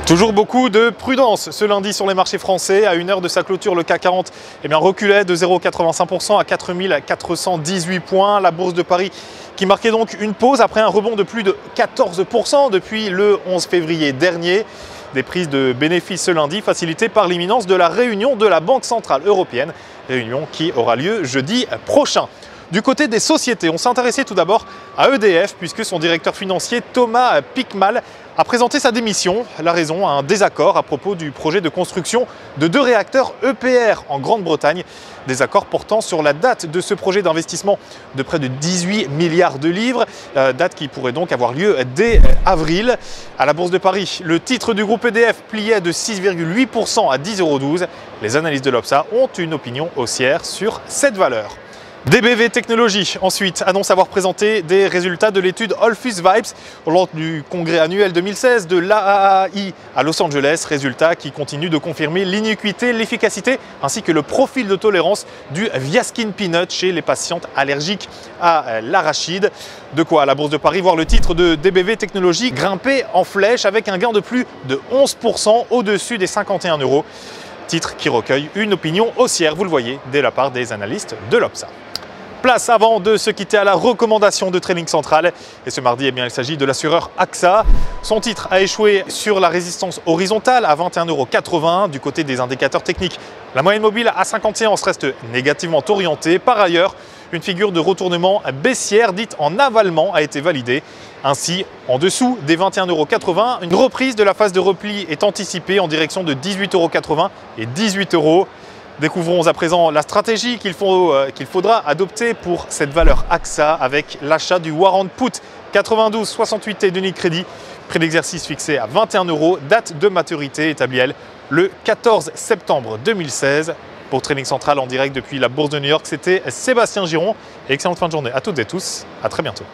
Toujours beaucoup de prudence ce lundi sur les marchés français. À 1 heure de sa clôture, le CAC 40 reculait de 0,85% à 4418 points. La Bourse de Paris qui marquait donc une pause après un rebond de plus de 14% depuis le 11 février dernier. Des prises de bénéfices ce lundi facilitées par l'imminence de la réunion de la Banque Centrale Européenne, réunion qui aura lieu jeudi prochain. Du côté des sociétés, on s'est intéressé tout d'abord à EDF puisque son directeur financier Thomas Pickmal a présenté sa démission. La raison, un désaccord à propos du projet de construction de 2 réacteurs EPR en Grande-Bretagne. Désaccord portant sur la date de ce projet d'investissement de près de 18 milliards de livres, date qui pourrait donc avoir lieu dès avril. À la Bourse de Paris, le titre du groupe EDF pliait de 6,8% à 10,12 €. Les analystes de l'Obsa ont une opinion haussière sur cette valeur. DBV Technologies, ensuite, annonce avoir présenté des résultats de l'étude Office Vibes lors du congrès annuel 2016 de l'AAI à Los Angeles. Résultat qui continue de confirmer l'iniquité, l'efficacité ainsi que le profil de tolérance du Viaskin Peanut chez les patientes allergiques à l'arachide. De quoi à la Bourse de Paris voir le titre de DBV Technologies grimper en flèche avec un gain de plus de 11% au-dessus des 51 €. Titre qui recueille une opinion haussière, vous le voyez, de la part des analystes de l'Obsa. Place avant de se quitter à la recommandation de Trading Central. Et ce mardi, il s'agit de l'assureur AXA. Son titre a échoué sur la résistance horizontale à 21,80 € du côté des indicateurs techniques. La moyenne mobile à 50 séances reste négativement orientée. Par ailleurs, une figure de retournement baissière dite en avalement a été validée. Ainsi, en dessous des 21,80 €, une reprise de la phase de repli est anticipée en direction de 18,80 € et 18 €. Découvrons à présent la stratégie qu'il faudra adopter pour cette valeur AXA avec l'achat du warrant put 92,68 et d'Unicredit. Prix d'exercice fixé à 21 €, date de maturité établie elle le 14 septembre 2016. Pour Trading Central en direct depuis la Bourse de New York, c'était Sébastien Giron. Excellente fin de journée à toutes et tous. À très bientôt.